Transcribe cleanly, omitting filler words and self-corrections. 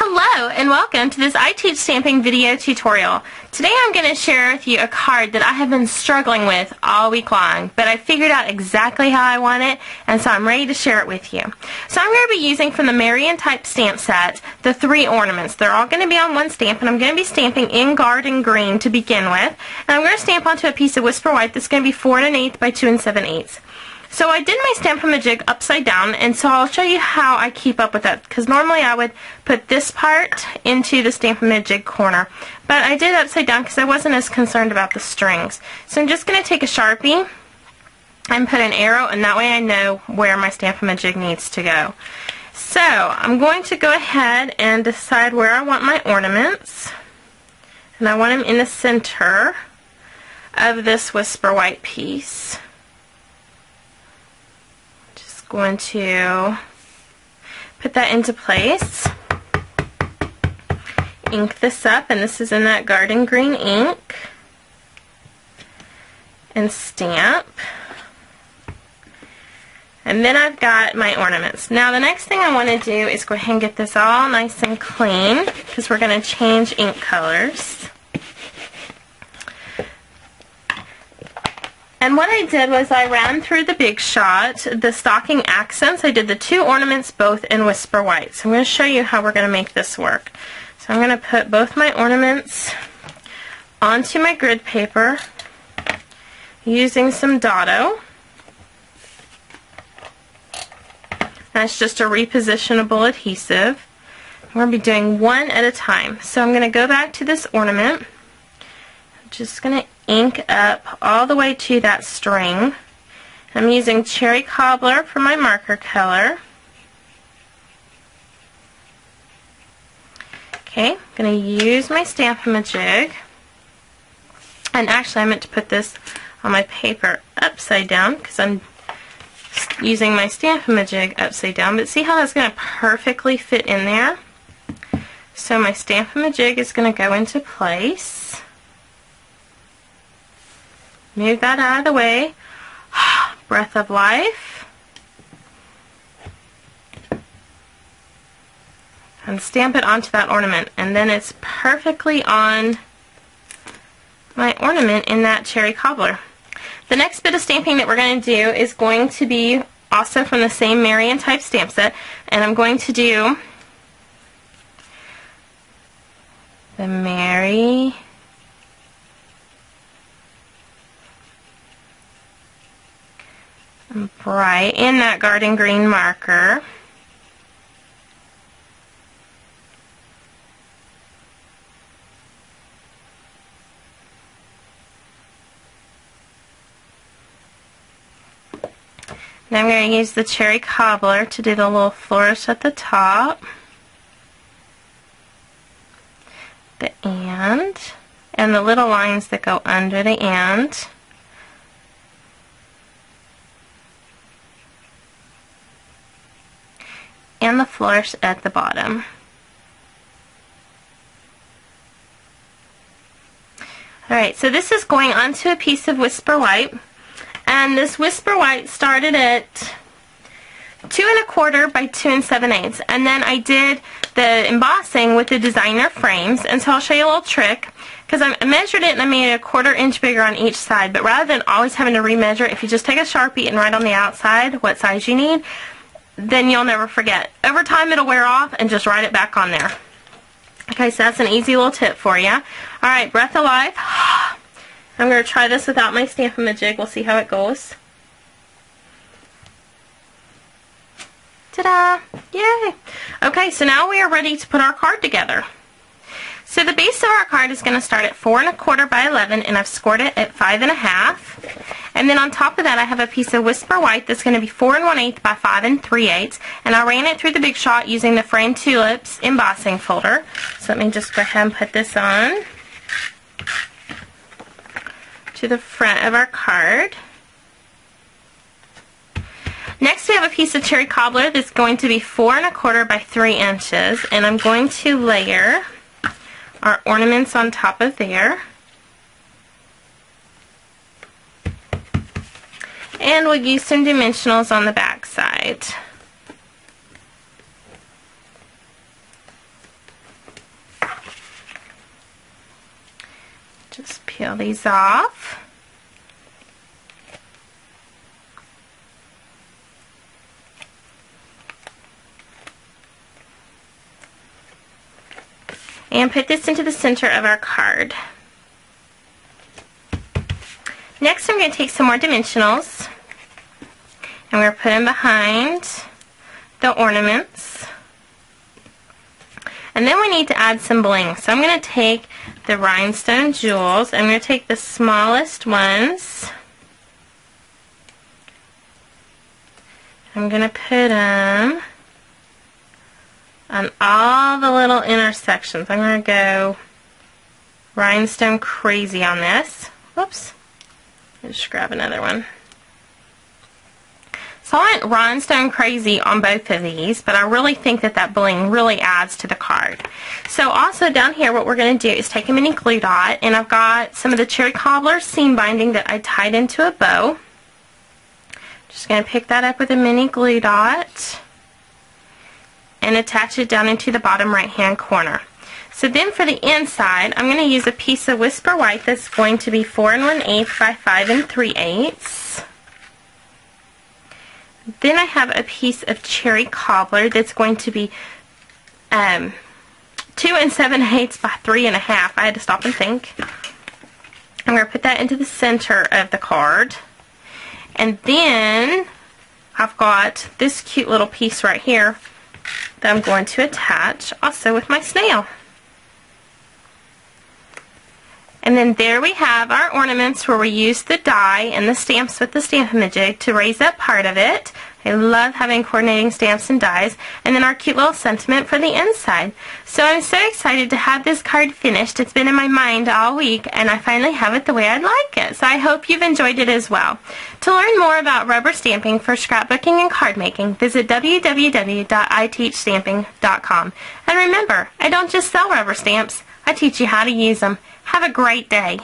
Hello and welcome to this I Teach Stamping video tutorial. Today I'm going to share with you a card that I have been struggling with all week long, but I figured out exactly how I want it, and so I'm ready to share it with you. So I'm going to be using from the Marion type stamp set the 3 ornaments. They're all going to be on one stamp, and I'm going to be stamping in Garden Green to begin with. And I'm going to stamp onto a piece of Whisper White that's going to be 4 1/8 by 2 7/8. So I did my Stampin' upside down, and so I'll show you how I keep up with that, because normally I would put this part into the Stampin' corner, but I did upside down because I wasn't as concerned about the strings. So I'm just going to take a Sharpie and put an arrow, and that way I know where my Stampin' needs to go. So I'm going to go ahead and decide where I want my ornaments, and I want them in the center of this Whisper White piece. Going to put that into place, ink this up, and this is in that Garden Green ink, and stamp. And then I've got my ornaments. Now the next thing I want to do is go ahead and get this all nice and clean, because we're going to change ink colors. And what I did was I ran through the Big Shot, the stocking accents. I did the 2 ornaments both in Whisper White. So I'm going to show you how we're going to make this work. So I'm going to put both my ornaments onto my grid paper using some Dotto. That's just a repositionable adhesive. We're going to be doing one at a time. So I'm going to go back to this ornament. I'm just going to ink up all the way to that string. I'm using Cherry Cobbler for my marker color. Okay, I'm going to use my Stampin' Jig. And actually I meant to put this on my paper upside down because I'm using my Stampin' Jig upside down. But see how that's going to perfectly fit in there? So my Stampin' Jig is going to go into place. Move that out of the way. Breath of life. And stamp it onto that ornament. And then it's perfectly on my ornament in that Cherry Cobbler. The next bit of stamping that we're going to do is going to be also from the same Marion type stamp set. And I'm going to do the Mary Bright in that Garden Green marker. Now I'm going to use the Cherry Cobbler to do the little flourish at the top, the and the little lines that go under the and. And the flourish at the bottom. Alright, so this is going onto a piece of Whisper White, and this Whisper White started at 2 1/4 by 2 7/8, and then I did the embossing with the designer frames. And so I'll show you a little trick, because I measured it and I made it a 1/4 inch bigger on each side, but rather than always having to remeasure, if you just take a Sharpie and write on the outside what size you need, then you'll never forget. Over time it'll wear off, and just write it back on there. Okay, so that's an easy little tip for you. Alright, breath of life. I'm going to try this without my Stampin' Jig. We'll see how it goes. Ta-da! Yay! Okay, so now we are ready to put our card together. So the base of our card is going to start at 4 1/4 by 11, and I've scored it at 5 1/2. And then on top of that I have a piece of Whisper White that's going to be 4 1/8 by 5 3/8, and I ran it through the Big Shot using the Framed Tulips embossing folder. So let me just go ahead and put this on to the front of our card. Next we have a piece of Cherry Cobbler that's going to be 4 1/4 by 3 inches, and I'm going to layer our ornaments on top of there. And we'll use some dimensionals on the back side. peel these off. And put this into the center of our card. Next, I'm going to take some more dimensionals. And we're going to put them behind the ornaments. And then we need to add some bling. So I'm going to take the rhinestone jewels. I'm going to take the smallest ones. I'm going to put them on all the little intersections. I'm going to go rhinestone crazy on this. Whoops. Let's just grab another one. So I went rhinestone crazy on both of these, but I really think that that bling really adds to the card. So also down here, what we're going to do is take a mini glue dot, and I've got some of the cherry cobbler seam binding that I tied into a bow. Just going to pick that up with a mini glue dot and attach it down into the bottom right hand corner. So then for the inside, I'm going to use a piece of Whisper White that's going to be 4 1/8 by 5 3/8. Then I have a piece of cherry cobbler that's going to be 2 7/8 by 3 1/2. I had to stop and think. I'm going to put that into the center of the card. And then I've got this cute little piece right here that I'm going to attach also with my snail. And then there we have our ornaments where we use the die and the stamps with the Stampin' to raise up part of it. I love having coordinating stamps and dies. And then our cute little sentiment for the inside. So I'm so excited to have this card finished. It's been in my mind all week, and I finally have it the way I'd like it. So I hope you've enjoyed it as well. To learn more about rubber stamping for scrapbooking and card making, visit www.iteachstamping.com. And remember, I don't just sell rubber stamps, I teach you how to use them. Have a great day.